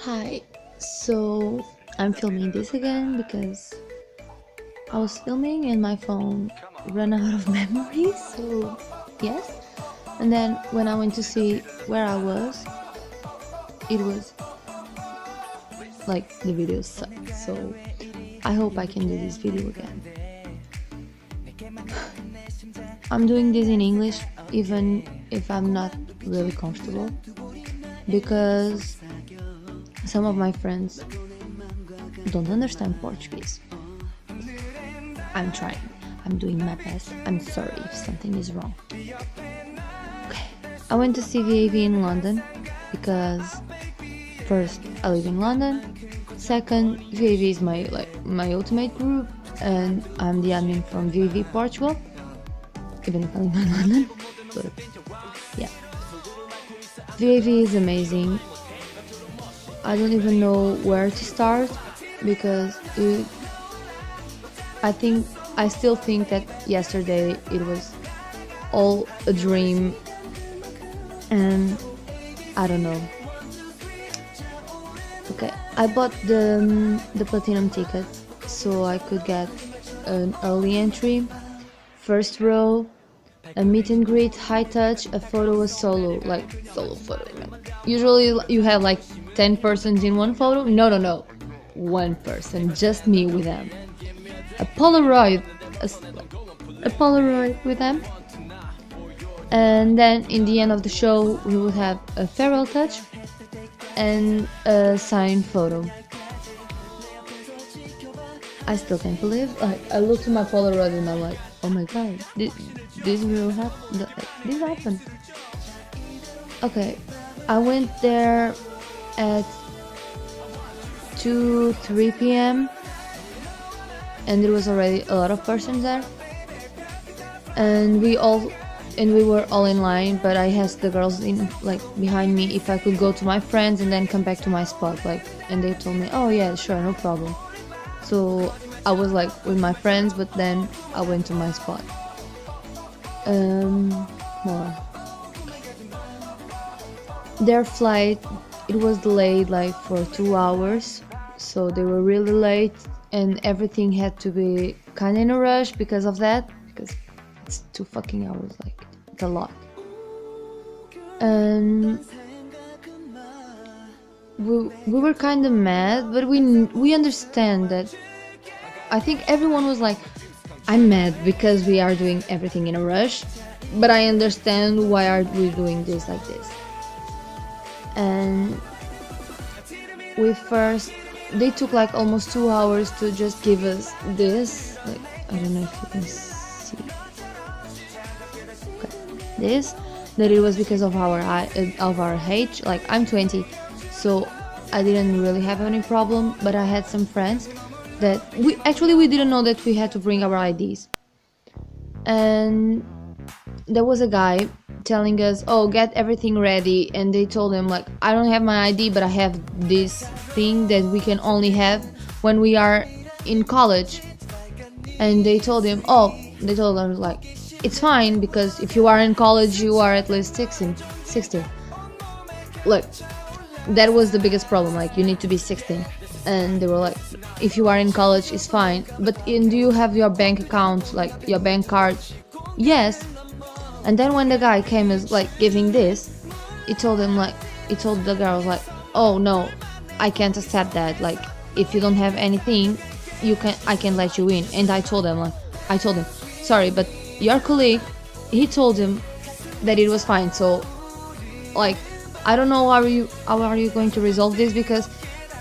Hi, so I'm filming this again because I was filming and my phone ran out of memory, so yes. And then when I went to see where I was, it was like the video sucked, so I hope I can do this video again. I'm doing this in English even if I'm not really comfortable because some of my friends don't understand Portuguese. I'm trying. I'm doing my best. I'm sorry if something is wrong. Okay. I went to see VAV in London because first, I live in London. Second, VAV is my ultimate group and I'm the admin from VAV Portugal. Even if I live in London. But yeah. VAV is amazing. I don't even know where to start because I still think that yesterday it was all a dream and I don't know. Okay, I bought the platinum ticket so I could get an early entry, first row, a meet and greet, high touch, a photo, a solo photo. Usually you have like 10 persons in one photo. No, one person, just me with them. A Polaroid with them. And then in the end of the show we would have a farewell touch and a signed photo. I still can't believe, I looked at my Polaroid and I'm like, oh my god, this will happen. This happened. Okay, I went there at 2-3 p.m. and there was already a lot of persons there, and we were all in line, but I asked the girls behind me if I could go to my friends and then come back to my spot, and they told me, oh yeah, sure, no problem. So I was with my friends, but then I went to my spot. More. Their flight, it was delayed for 2 hours, so they were really late and everything had to be kind of in a rush because of that, because it's 2 fucking hours, it's a lot. And we were kind of mad, but we understand that. I think everyone was like, I'm mad because we are doing everything in a rush, but I understand why are we doing this like this. And they took almost 2 hours to just give us this, I don't know if you can see, okay, this, that it was because of our age, I'm 20, so I didn't really have any problem, but I had some friends that we didn't know that we had to bring our IDs, and there was a guy telling us, oh, get everything ready, and they told him I don't have my ID, but I have this thing that we can only have when we are in college. And they told us it's fine because if you are in college you are at least 16. That was the biggest problem, you need to be 16. And they were if you are in college it's fine, but do you have your bank account, your bank card? Yes. And then when the guy came as giving this, he told the girls oh no, I can't accept that, if you don't have anything, I can let you in. And I told him sorry, but your colleague, he told him that it was fine. So I don't know how are you going to resolve this, because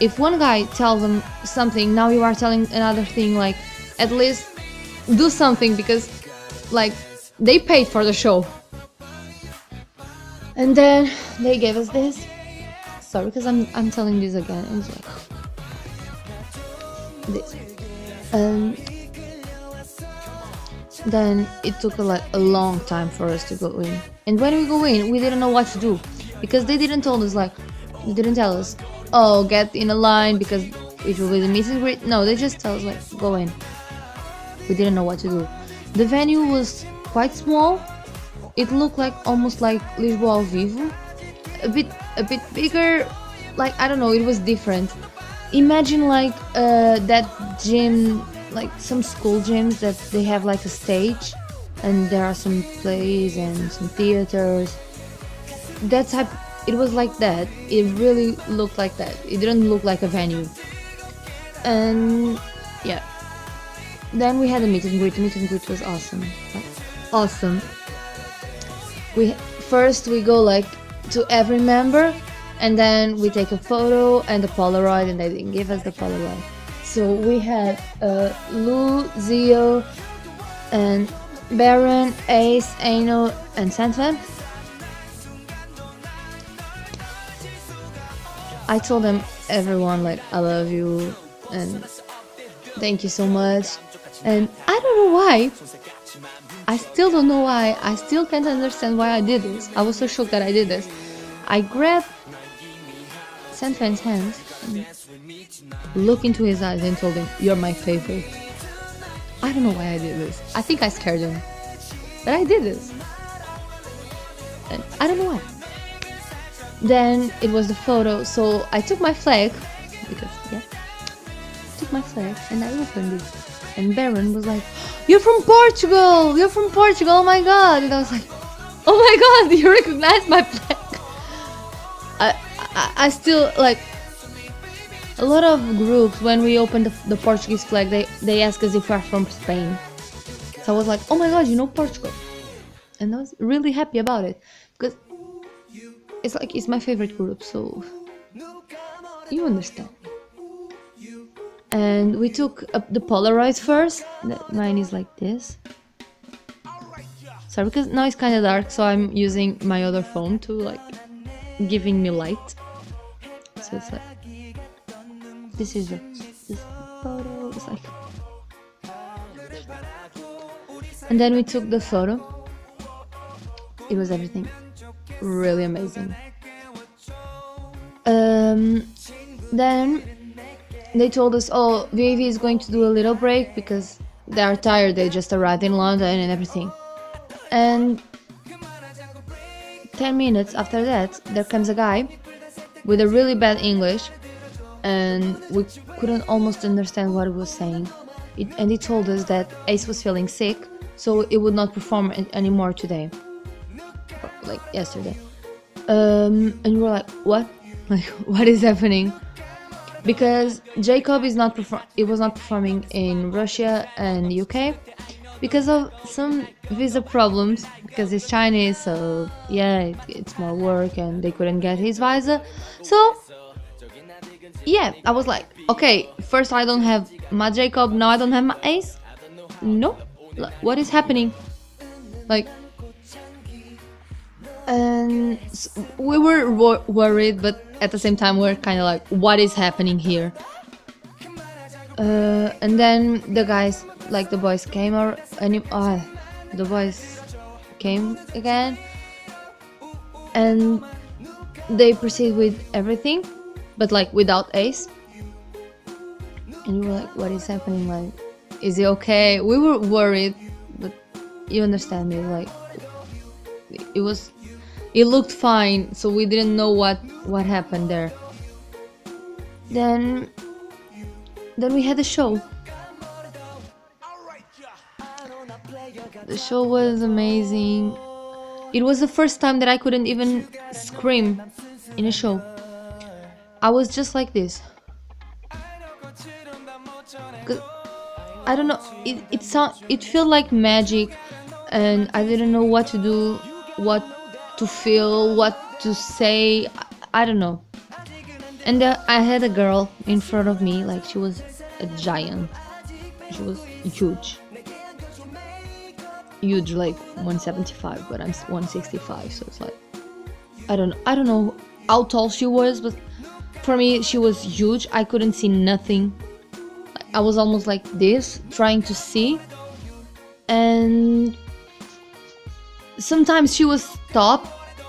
if one guy tells them something, now you are telling another thing, at least do something, because they paid for the show. And then they gave us this. Sorry, because I'm telling this again. It's this. And then it took a long time for us to go in. And when we go in, we didn't know what to do, because they didn't tell us, oh, get in a line because it will be the meet and greet. No, they just tell us go in. We didn't know what to do. The venue was quite small. It looked almost like Lisboa ao Vivo, a bit bigger, like, I don't know, it was different. Imagine like that gym, like some school gyms that they have like a stage and there are some plays and some theaters. That type, it was like that. It really looked like that. It didn't look like a venue. And yeah, then we had a meet and greet. The meet and greet was awesome. Like, awesome. We go like to every member, and then we take a photo and the Polaroid, and they didn't give us the Polaroid. So we had Lou, Zio, and Baron, Ace, Aino, and Sandman. I told them, everyone, like, I love you and thank you so much. And I don't know why. I still don't know why. I still can't understand why I did this. I was so shocked that I did this. I grabbed Sandman's hands, looked into his eyes and told him, "You're my favorite." I don't know why I did this. I think I scared him. But I did this. And I don't know why. Then it was the photo, so I took my flag, because, yeah, took my flag and I opened it. And Baron was like, "You're from Portugal! You're from Portugal, oh my god!" And I was like, "Oh my god, you recognize my flag!" I still, like, a lot of groups, when we open the Portuguese flag, they ask us if we're from Spain. So I was like, "Oh my god, you know Portugal!" And I was really happy about it, because it's like, it's my favorite group, so you understand. And we took the Polaroids first. Mine is like this. Sorry, because now it's kind of dark, so I'm using my other phone to, like, giving me light. So it's like, this is this photo. It's like, and then we took the photo. It was everything really amazing. Then they told us, "Oh, VAV is going to do a little break because they are tired. They just arrived in London and everything." And 10 minutes after that, there comes a guy with a really bad English, and we couldn't almost understand what he was saying. And he told us that Ace was feeling sick, so it would not perform anymore today, like yesterday. And we were like, "What? Like, what is happening?" Because Jacob was not performing in Russia and UK because of some visa problems, because he's Chinese, so yeah, it's more work and they couldn't get his visa. So yeah, I was like, okay, first I don't have my Jacob, now I don't have my Ace. No, what is happening? Like, and we were worried, but at the same time we are kind of like, what is happening here? And then the guys, like the boys came, the boys came again, and they proceed with everything, but like without Ace. And we were like, what is happening? Like, is he okay? We were worried, but you understand me, like, it looked fine, so we didn't know what happened there. Then we had a show. The show was amazing. It was the first time that I couldn't even scream in a show. I was just like this. 'Cause, I don't know, it felt like magic, and I didn't know what to do, what to feel, what to say. I don't know. And I had a girl in front of me, like, she was a giant. She was huge, like 175, but I'm 165, so it's like, I don't know how tall she was, but for me she was huge. I couldn't see nothing. I was almost like this, trying to see, and sometimes she was stopped,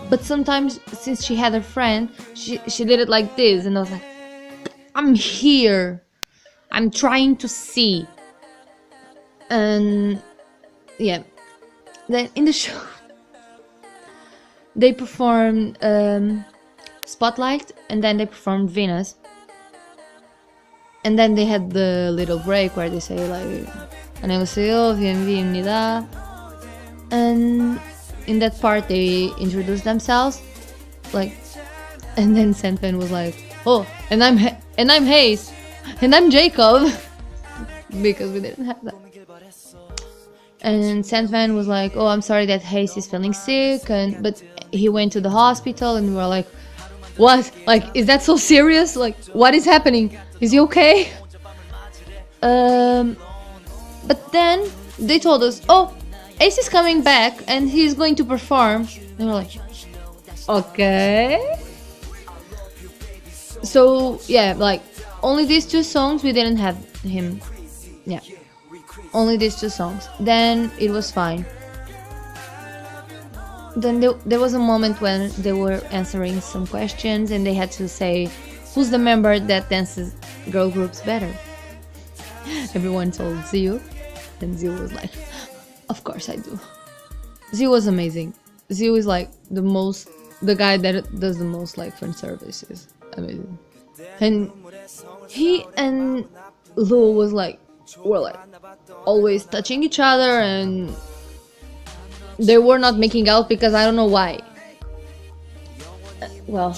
but sometimes, since she had a friend, she did it like this, and I was like, I'm here, I'm trying to see. And yeah, then in the show they performed Spotlight, and then they performed Venus. And then they had the little break where they say like 안녕하세요, bienvenida. And in that part they introduced themselves, like, and then Sandman was like, oh, and I'm Hayes, and I'm Jacob, because we didn't have that. And Sandman was like, oh, I'm sorry that Hayes is feeling sick, but he went to the hospital, and we were like, what? Like, is that so serious? Like, what is happening? Is he okay? But then they told us, oh, Ace is coming back and he's going to perform. And we're like, okay. So yeah, like, only these 2 songs we didn't have him. Yeah, only these 2 songs. Then it was fine. Then there was a moment when they were answering some questions and they had to say, who's the member that dances girl groups better? Everyone told Zio, and Zio was like, of course I do. Zio was amazing. Zio is like the guy that does the most like fan services. Amazing. And he and Lou were like always touching each other, and they were not making out because I don't know why. Well,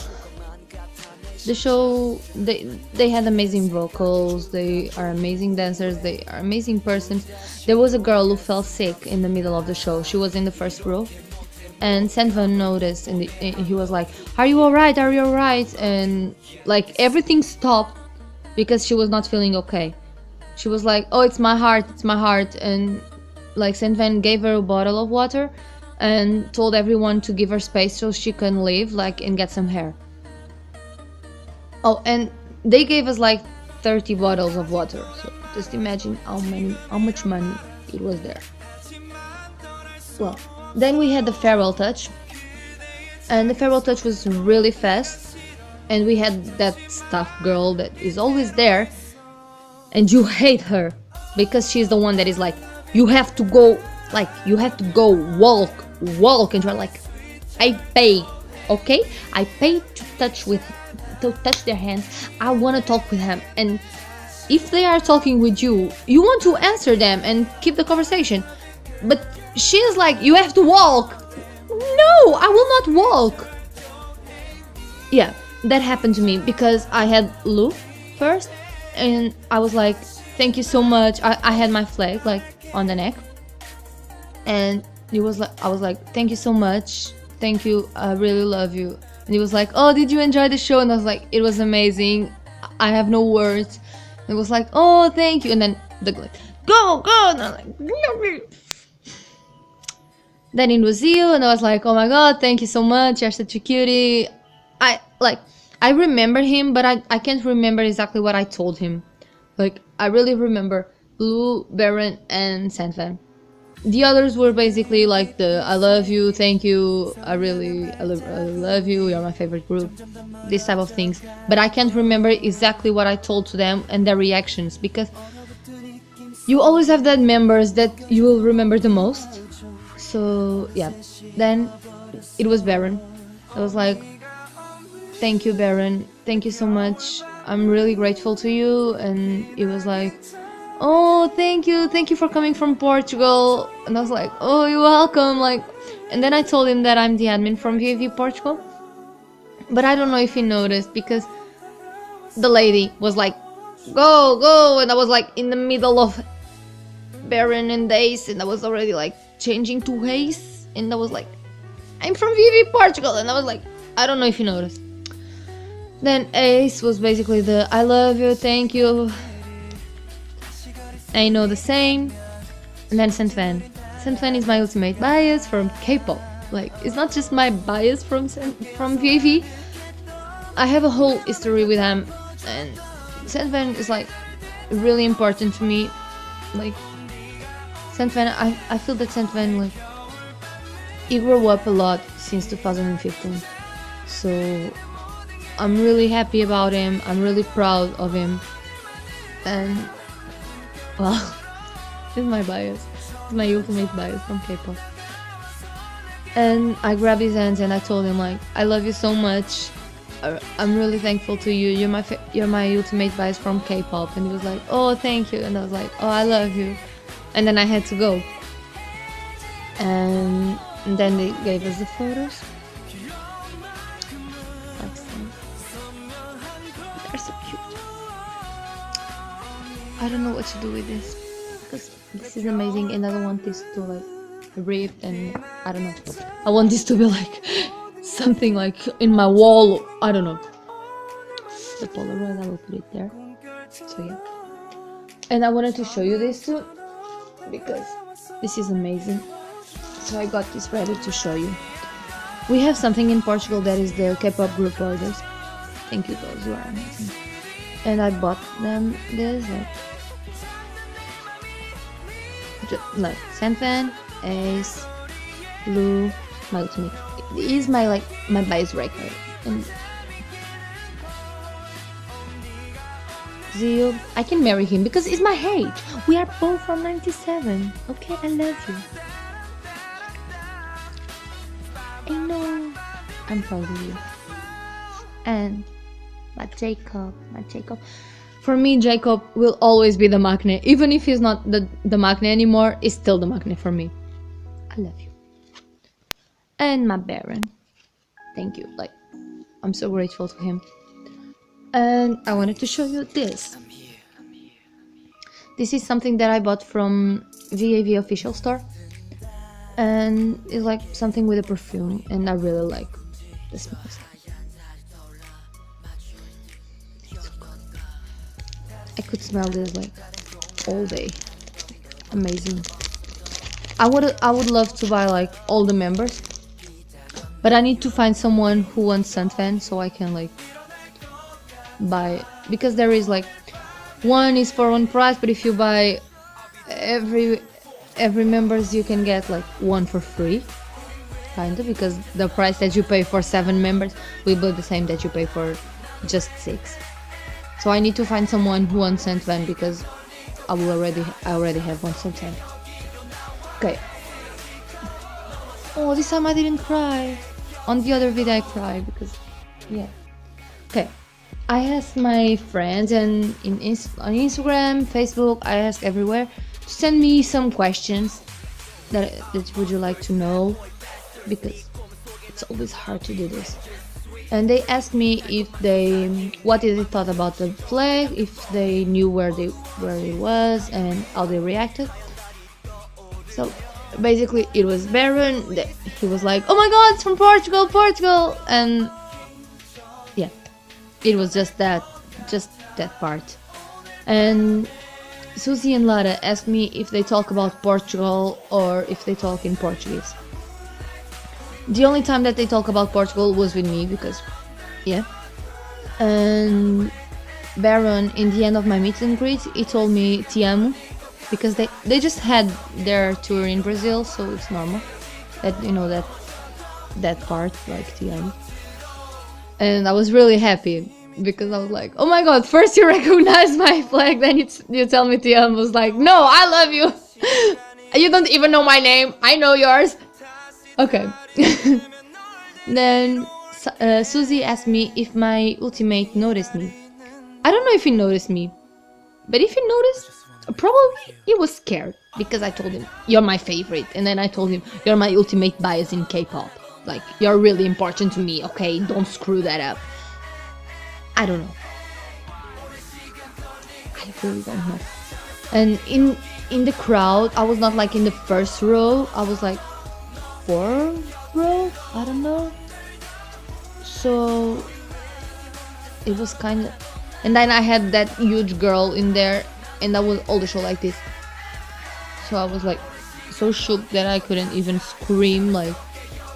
the show, they had amazing vocals, they are amazing dancers, they are amazing persons. There was a girl who fell sick in the middle of the show. She was in the first row, and Sandvan noticed, and he was like, are you alright, are you alright? And like everything stopped because she was not feeling okay. She was like, oh, it's my heart, and like Sandvan gave her a bottle of water and told everyone to give her space so she can leave, like, and get some hair. Oh, and they gave us like 30 bottles of water, so just imagine how much money it was there. Well, then we had the farewell touch, and the farewell touch was really fast, and we had that staff girl that is always there, and you hate her because she's the one that is like, you have to go walk, and you're like, I pay, okay? I pay to touch their hands. I want to talk with them, and if they are talking with you, you want to answer them and keep the conversation. But she's like, you have to walk. No, I will not walk. Yeah, that happened to me because I had Lou first, and I was like, thank you so much. I had my flag like on the neck, and I was like, thank you so much, thank you, I really love you. And he was like, oh, did you enjoy the show? And I was like, it was amazing, I have no words. And it was like, oh, thank you. And then the like, go, and I'm like, then it was you, and I was like, oh my god, thank you so much, you're such a cutie. I remember him, but I can't remember exactly what I told him. Like, I really remember Blue, Baron, and Sandvan. The others were basically like the I love you, thank you, I love you, you're my favorite group, this type of things. But I can't remember exactly what I told to them and their reactions, because you always have that members that you will remember the most. So yeah, then it was Baron. I was like, thank you, Baron, thank you so much, I'm really grateful to you. And it was like, oh, thank you for coming from Portugal. And I was like, oh, you're welcome. Like, and then I told him that I'm the admin from VAV Portugal, but I don't know if he noticed, because the lady was like, go, and I was like in the middle of Baron and Ace, and I was already like changing to Ace, and I was like, I'm from VAV Portugal, and I was like, I don't know if he noticed. Then Ace was basically the I love you, thank you, I know the same. And then Sandvan. Sandvan is my ultimate bias from K-pop. Like, it's not just my bias from VAV. I have a whole history with him, and Sandvan is like really important to me. Like, Sandvan, I feel that Sandvan, like, he grew up a lot since 2015. So I'm really happy about him. I'm really proud of him. And well, this is my bias. It's my ultimate bias from K-pop. And I grabbed his hands and I told him like, I love you so much. I'm really thankful to you. You're my ultimate bias from K-pop." And he was like, "Oh, thank you." And I was like, "Oh, I love you." And then I had to go. And then they gave us the photos. Like so. They're so cute. I don't know what to do with this because this is amazing, and I don't want this to like rip, and I don't know. I want this to be like something like in my wall. I don't know. The Polaroid, I will put it there. So yeah. And I wanted to show you this too because this is amazing. So I got this ready to show you. We have something in Portugal that is the K-pop group orders. Thank you guys, you are amazing. And I bought them this like Sandvan, Ace, Blue, my ultimate. It is my my bias record. And Zio, I can marry him because it's my age. We are both from 97. Okay, I love you. I know. I'm proud of you. And my Jacob. For me, Jacob will always be the magnet. Even if he's not the magnet anymore, it's still the magnet for me. I love you. And my Baron. Thank you. Like, I'm so grateful to him. And I wanted to show you this. This is something that I bought from VAV official store. And it's like something with a perfume. And I really like the smells. I could smell this like all day. Amazing. I would love to buy like all the members, but I need to find someone who wants Sunfan so I can like buy, because there is like one is for one price, but if you buy every members you can get like one for free, kind of, because the price that you pay for 7 members will be the same that you pay for just 6. So I need to find someone who wants Sandvan because I already have one Sandvan. Okay. Oh, this time I didn't cry. On the other video I cried because, yeah. Okay. I asked my friends and on Instagram, Facebook, I ask everywhere to send me some questions that would you like to know, because it's always hard to do this. And they asked me what they thought about the flag, if they knew where it was, and how they reacted. So basically, it was Baron. He was like, "Oh my God, it's from Portugal!" And yeah, it was just that part. And Susie and Lara asked me if they talk about Portugal or if they talk in Portuguese. The only time that they talk about Portugal was with me because, yeah. And Baron, in the end of my meet and greet, he told me "Te amo," because they just had their tour in Brazil, so it's normal that you know that part, like "Te amo." And I was really happy because I was like, "Oh my God! First you recognize my flag, then you tell me "Te amo." I was like, "No, I love you. You don't even know my name. I know yours." Okay. Then Susie asked me if my ultimate noticed me. I don't know if he noticed me, but if he noticed, probably he was scared because I told him, "You're my favorite," and then I told him, "You're my ultimate bias in K-pop. Like, you're really important to me, okay? Don't screw that up." I don't know. I really don't know. And in the crowd, I was not like in the first row. I was like 4th row, I don't know. So it was kind of, and then I had that huge girl in there, and that was all the show like this. So I was like so shook that I couldn't even scream like,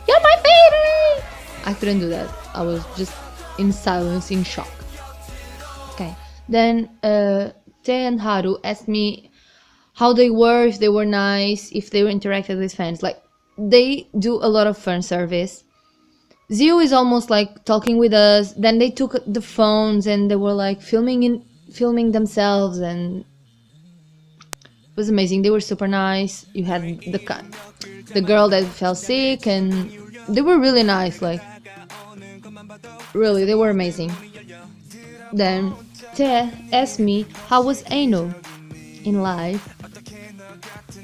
"You're my favorite!" I couldn't do that. I was just in silence, in shock. Okay. Then Te and Haru asked me how they were, if they were nice, if they were interacted with fans. Like, they do a lot of fan service. Zio is almost like talking with us. Then they took the phones and they were like filming themselves, and it was amazing. They were super nice. You had the girl that fell sick, and they were really nice. Like, Really, they were amazing. Then Te asked me how was Aino in life.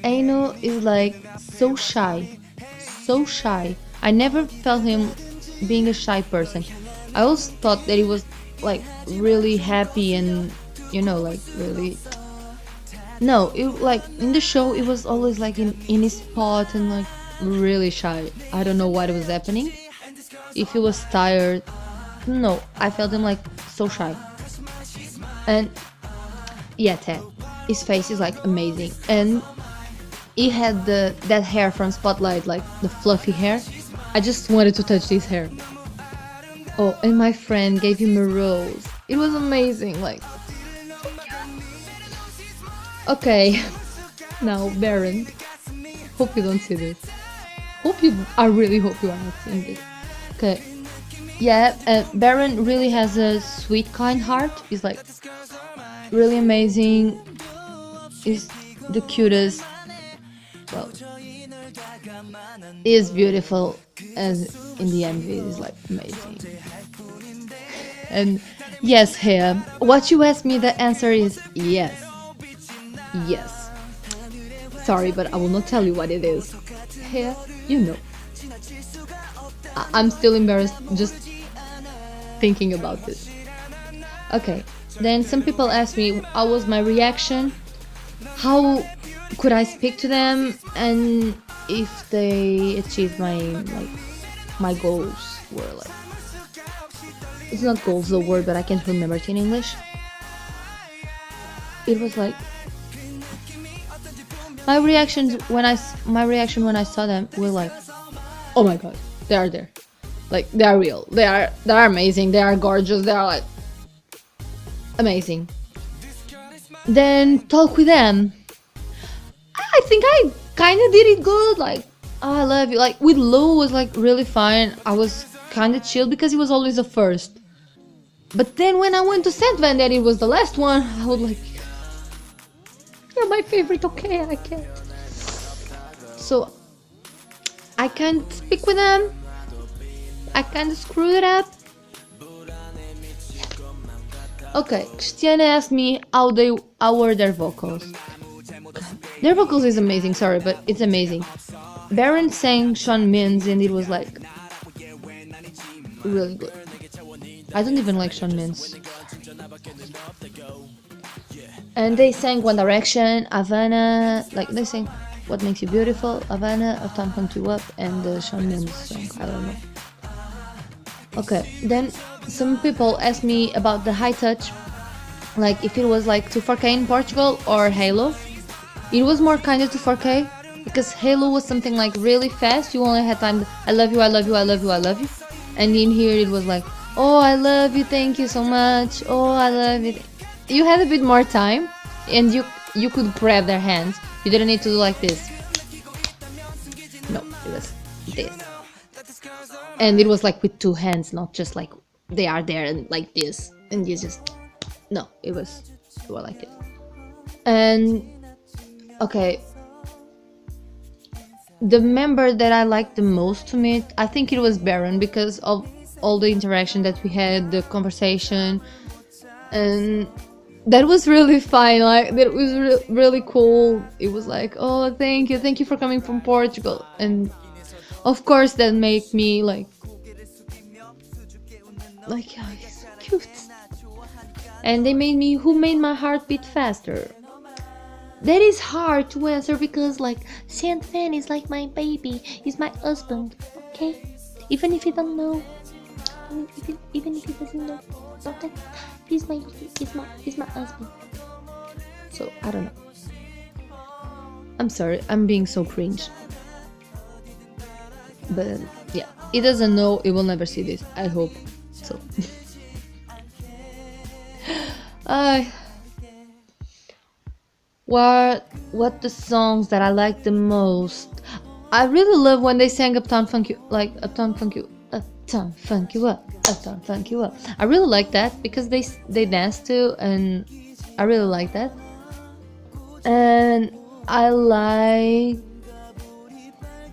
Aino is like so shy, so shy. I never felt him being a shy person. I always thought that he was like really happy and like really. No, it like in the show it was always like in his spot and like really shy. I don't know what was happening. If he was tired, no, I felt him like so shy. And yeah, Ted, his face is like amazing, and he had that hair from Spotlight, like the fluffy hair. I just wanted to touch his hair. Oh, and my friend gave him a rose. It was amazing, like. Okay, now Baron. Hope you don't see this. I really hope you are not seeing this. Okay. Yeah, Baron really has a sweet, kind heart. He's like really amazing. He's the cutest. Well, he is beautiful, as in the MV is like amazing. And yes, him. What you asked me, the answer is yes. Yes. Sorry, but I will not tell you what it is. Here, you know. I'm still embarrassed just thinking about this. Okay, then some people asked me how was my reaction, how could I speak to them, and if they achieved my goals were like. It's not goals the word, but I can't remember it in English. It was like my reaction when I saw them were like, oh my god, they are there, like they are real, they are amazing, they are gorgeous, they are like amazing. Then talk with them. I think I kind of did it good. Like, oh, I love you. Like with Lou was like really fine. I was kind of chill because he was always the first. But then when I went to Saint Van, that it was the last one, I was like, you're my favorite, okay, I can't. So I can't speak with them. I kind of screwed it up. Okay, Christiane asked me how were their vocals. Their vocals is amazing, sorry, but it's amazing. Baron sang Shawn Mendes and it was like really good. I don't even like Shawn Mendes. And they sang One Direction, Havana, like they sang What Makes You Beautiful, Havana, Uptown Funk You Up, and the Shawn Mendes song, I don't know. Okay, then some people asked me about the high touch, like if it was like to 4K in Portugal or Halo. It was more kind of to 4K, because Halo was something like really fast, you only had time, I love you, I love you, I love you, I love you. And in here it was like, oh, I love you, thank you so much, oh, I love you. You had a bit more time, and you could grab their hands. You didn't need to do like this. No, it was this. And it was like with two hands, not just like they are there and like this. And you just... No, it was like it. And... Okay. The member that I liked the most to meet, I think it was Baron, because of all the interaction that we had, the conversation, and that was really fine. Like that was really cool. It was like, oh, thank you for coming from Portugal, and of course that made me like oh, he's cute. And they made me, who made my heart beat faster? That is hard to answer because like Saint Fan is like my baby, he's my husband, okay? Even if you don't know, even if he doesn't know, okay? He's my husband. So I don't know. I'm sorry, I'm being so cringe. But yeah, he doesn't know, he will never see this, I hope. So what the songs that I like the most? I really love when they sang Uptown Funk You, like Uptown Funk You, Uptown Funk You Up, Uptown Funk You Up. I really like that because they dance too, and I really like that. And I like,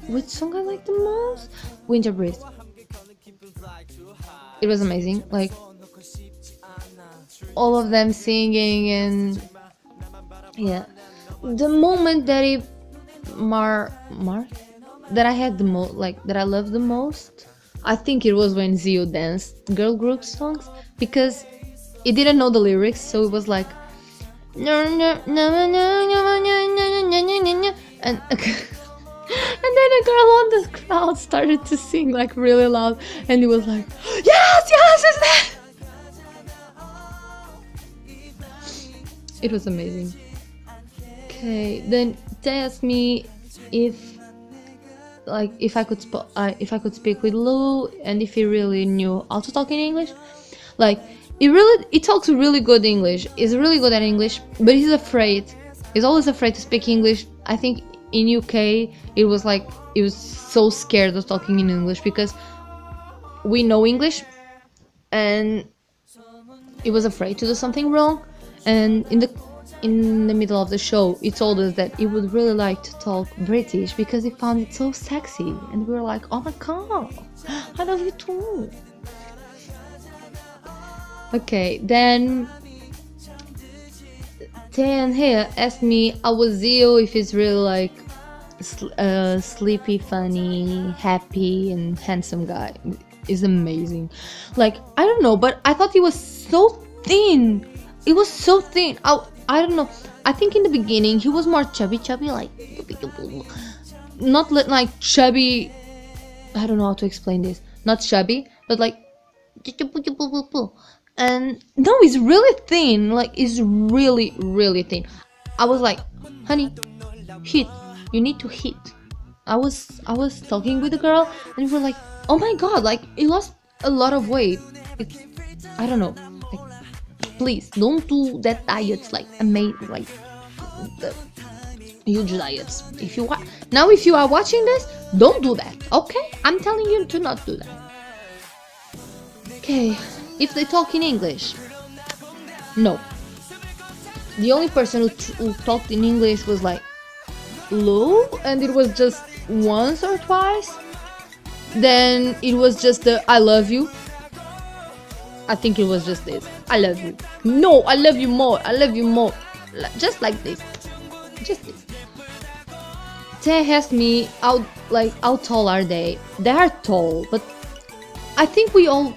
which song I like the most? Winter Breeze. It was amazing. Like all of them singing, and yeah, the moment that it mar that I had the most, like that I loved the most, I think it was when Zio danced girl group songs, because it didn't know the lyrics, so it was like no no no no no no no no no, and and then a girl on the crowd started to sing like really loud, and it was like yes yes it's that. It was amazing. Okay, then they asked me if if I could speak with Lou, and if he really knew how to talk in English. Like he talks really good English. He's really good at English, but he's afraid. He's always afraid to speak English. I think in UK it was like he was so scared of talking in English because we know English, and he was afraid to do something wrong. And in the middle of the show, he told us that he would really like to talk British because he found it so sexy, and we were like, oh my god, I love you too. Okay, then Tan here asked me how was Zio, if he's really like sleepy, funny, happy, and handsome guy. Is amazing. Like I don't know, but I thought he was so thin. It was so thin. I don't know. I think in the beginning he was more chubby, like not like chubby. I don't know how to explain this. Not chubby, but like, and no, he's really thin. Like he's really, really thin. I was like, honey, hit. You need to hit. I was talking with a girl, and we were like, oh my god, like he lost a lot of weight. I don't know. Please don't do that diets, like amazing, like the huge diets. If you are watching this, don't do that, okay? I'm telling you to not do that. Okay, if they talk in English, no. The only person who talked in English was like Lou, and it was just once or twice. Then it was just the I love you. I think it was just this. I love you. No, I love you more. I love you more. Just like this. Just this. They asked me how tall are they? They are tall, but I think we all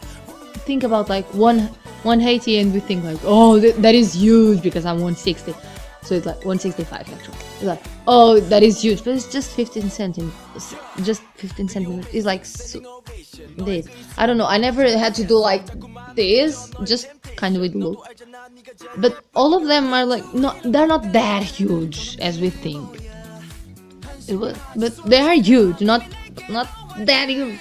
think about like 180, and we think like, oh, that is huge because I'm 160. So it's like 165 actually. It's like, oh, that is huge, but it's just 15 centimeters. Just 15 centimeters. It's like this. I don't know. I never had to do like this. Just kind of with look. But all of them are like, no, they're not that huge as we think. But they are huge, not that huge.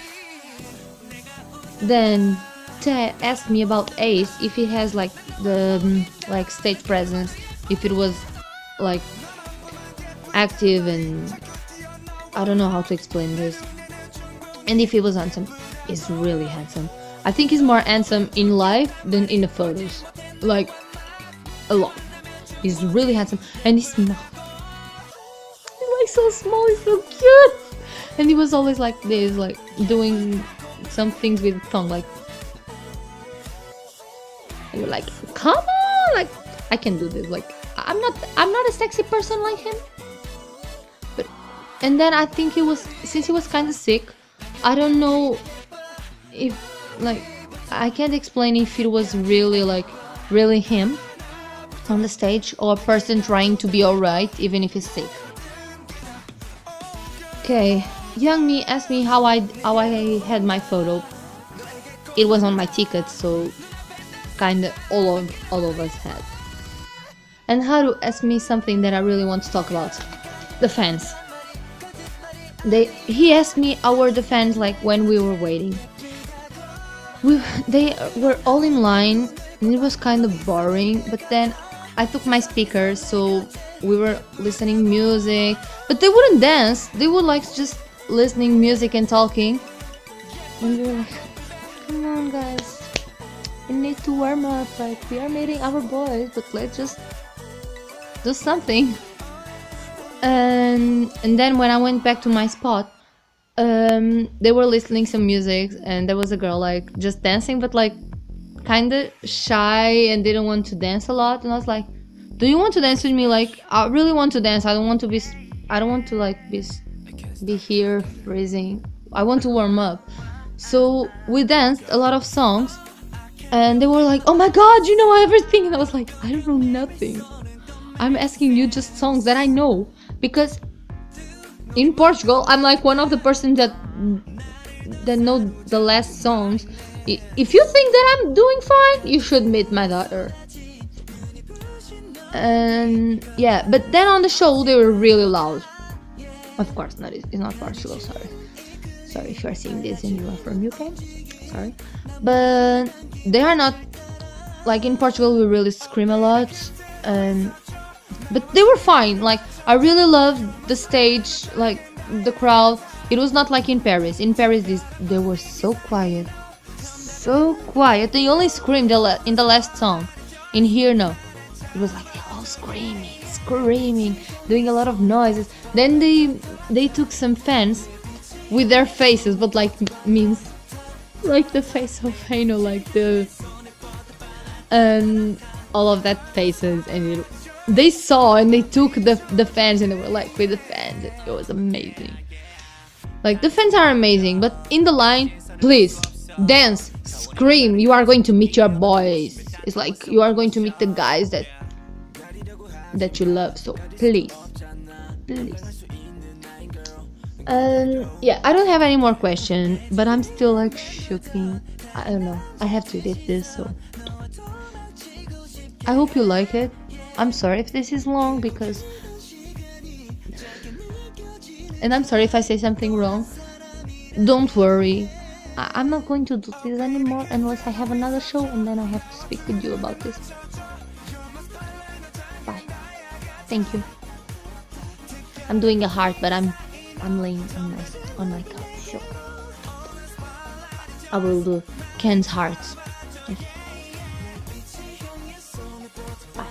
Then Te asked me about Ace, if he has like the like stage presence, if it was like active, and I don't know how to explain this. And if he was handsome. He's really handsome. I think he's more handsome in life than in the photos, like a lot. He's really handsome, and he's small. He's like so small, he's so cute, and he was always like this, like doing some things with tongue, like, and you're like, come on, like I can do this. Like I'm not a sexy person like him. But and then I think since he was kind of sick, I don't know if like I can't explain if it was really him on the stage, or a person trying to be alright even if he's sick. Okay, Young Me asked me how I had my photo. It was on my ticket, so kinda all of us had. And Haru asked me something that I really want to talk about: the fans. He asked me how were the fans like when we were waiting. They were all in line, and it was kind of boring, but then I took my speakers, so we were listening music, but they wouldn't dance. They would like just listening music and talking, and we were like, come on guys, we need to warm up, like we are meeting our boys, but let's just do something. And then when I went back to my spot, They were listening some music, and there was a girl like just dancing, but like kind of shy and didn't want to dance a lot. And I was like, "Do you want to dance with me? Like, I really want to dance. I don't want to be. I don't want to like be here freezing. I want to warm up." So we danced a lot of songs, and they were like, "Oh my god, you know everything!" And I was like, "I don't know nothing. I'm asking you just songs that I know, because in Portugal, I'm like one of the person that know the last songs. If you think that I'm doing fine, you should meet my daughter." And yeah, but then on the show they were really loud. Of course, not it's not Portugal. Sorry if you are seeing this and you are from UK. Sorry, but they are not like in Portugal. We really scream a lot, and but they were fine. Like, I really loved the stage, like the crowd. It was not like in Paris. In Paris, they were so quiet, so quiet. They only screamed in the last song. In here, no. It was like they all screaming, doing a lot of noises. Then they took some fans with their faces, but like means like the face of like the and all of that faces, and they saw and they took the fans, and they were like with the fans. It was amazing. Like, the fans are amazing, but in the line, please dance, scream. You are going to meet your boys. It's like you are going to meet the guys that you love. So please. And yeah, I don't have any more questions, but I'm still like shooking. I don't know. I have to edit this, so I hope you like it. I'm sorry if this is long, because and I'm sorry if I say something wrong. Don't worry, I'm not going to do this anymore unless I have another show, and then I have to speak with you about this. Bye. Thank you. I'm doing a heart, but I'm laying on my couch, so I will do Ken's heart. Bye.